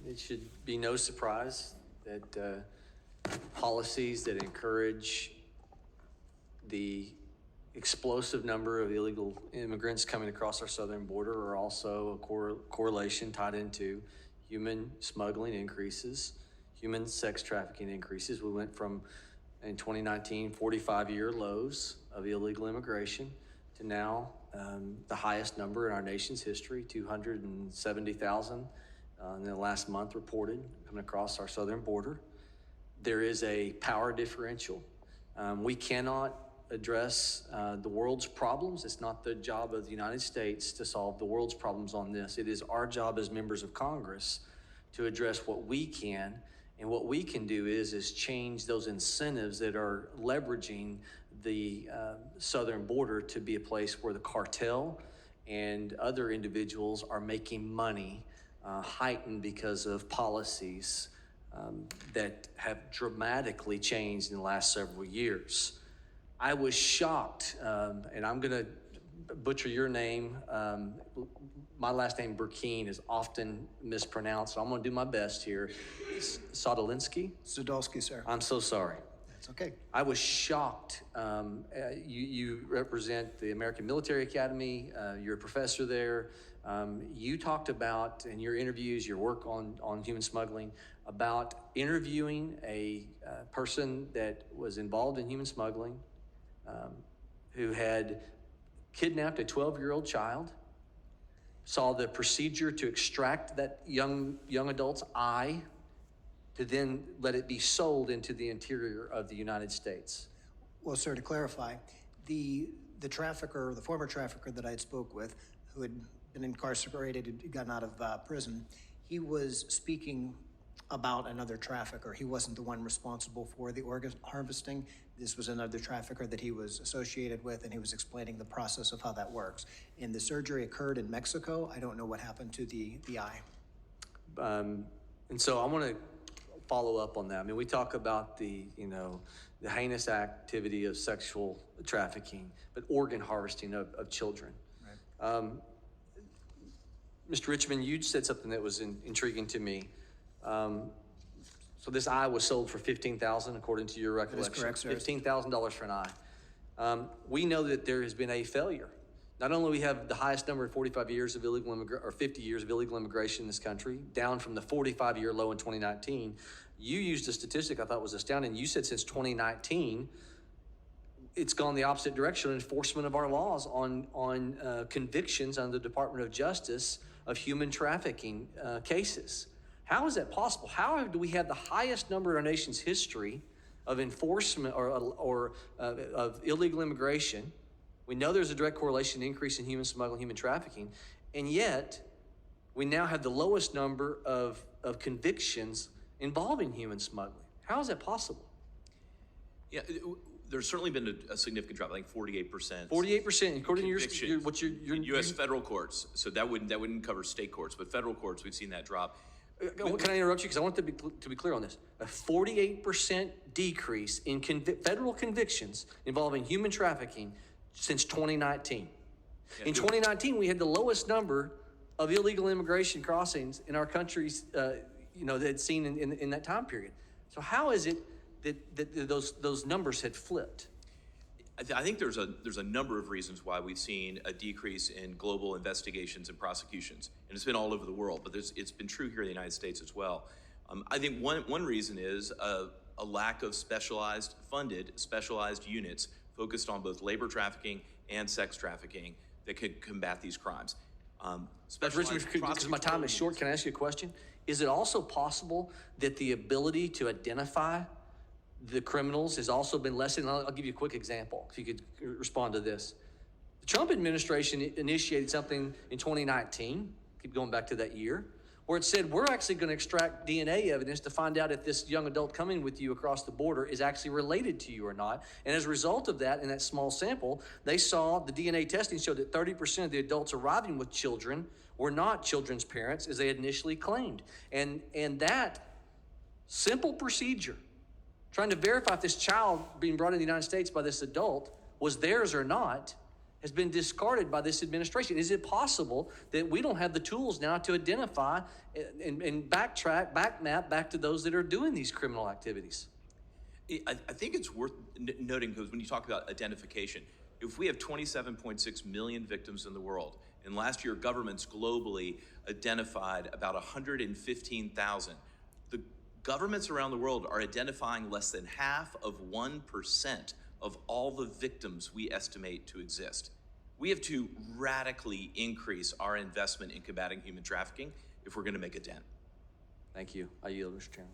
it should be no surprise that policies that encourage the explosive number of illegal immigrants coming across our southern border are also a correlation tied into human smuggling increases, human sex trafficking increases. We went from, in 2019, 45-year lows of illegal immigration to now the highest number in our nation's history, 270,000 in the last month reported coming across our southern border. There is a power differential. We cannot address the world's problems. It's not the job of the United States to solve the world's problems on this. It is our job as members of Congress to address what we can, and what we can do is change those incentives that are leveraging the southern border to be a place where the cartel and other individuals are making money, heightened because of policies that have dramatically changed in the last several years. I was shocked, and I'm going to butcher your name. My last name, Brecheen, is often mispronounced, so I'm going to do my best here. Sadolinsky? Zadolsky, sir. I'm so sorry. That's okay. I was shocked. You represent the American Military Academy. You're a professor there. You talked about, in your interviews, your work on human smuggling, about interviewing a person that was involved in human smuggling, who had kidnapped a 12-year-old child, saw the procedure to extract that young adult's eye to then let it be sold into the interior of the United States. Well, sir, to clarify, the trafficker, the former trafficker that I had spoke with, who had been incarcerated, had gotten out of prison, he was speaking about another trafficker. He wasn't the one responsible for the organ harvesting. This was another trafficker that he was associated with, and he was explaining the process of how that works. And the surgery occurred in Mexico. I don't know what happened to the eye. And so I want to follow up on that. I mean, we talk about the heinous activity of sexual trafficking, but organ harvesting of children. Right. Mr. Richmond, you said something that was intriguing to me. So this eye was sold for $15,000, according to your recollection. That is correct, sir. $15,000 for an eye. We know that there has been a failure. Not only we have the highest number in 45 years of illegal or 50 years of illegal immigration in this country, down from the 45-year low in 2019. You used a statistic I thought was astounding. You said since 2019, it's gone the opposite direction in enforcement of our laws on convictions under the Department of Justice of human trafficking cases. How is that possible? How do we have the highest number in our nation's history of enforcement or of illegal immigration? We know there's a direct correlation increase in human smuggling, human trafficking, and yet we now have the lowest number of convictions involving human smuggling. How is that possible? Yeah, there's certainly been a significant drop, I think 48%. 48%, according to your in U.S. federal courts. So that wouldn't cover state courts, but federal courts, we've seen that drop. Can I interrupt you? Because I want to be clear on this. A 48% decrease in federal convictions involving human trafficking since 2019. Yeah, in 2019, we had the lowest number of illegal immigration crossings in our country's, that had seen in that time period. So how is it that those numbers had flipped? I think there's a number of reasons why we've seen a decrease in global investigations and prosecutions, and it's been all over the world, but it's been true here in the United States as well. I think one reason is a lack of specialized units focused on both labor trafficking and sex trafficking that could combat these crimes. Richard, because my time is short, can I ask you a question? Is it also possible that the ability to identify the criminals has also been lessened? I'll give you a quick example, if you could respond to this. The Trump administration initiated something in 2019, keep going back to that year, where it said, we're actually going to extract DNA evidence to find out if this young adult coming with you across the border is actually related to you or not. And as a result of that, in that small sample, they saw the DNA testing showed that 30% of the adults arriving with children were not children's parents, as they had initially claimed. And that simple procedure, trying to verify if this child being brought into the United States by this adult was theirs or not, has been discarded by this administration. Is it possible that we don't have the tools now to identify and backtrack, backmap back to those that are doing these criminal activities? I think it's worth noting, because when you talk about identification, if we have 27.6 million victims in the world, and last year governments globally identified about 115,000, the governments around the world are identifying less than half of 1% of all the victims we estimate to exist. We have to radically increase our investment in combating human trafficking if we're going to make a dent. Thank you. I yield, Mr. Chairman.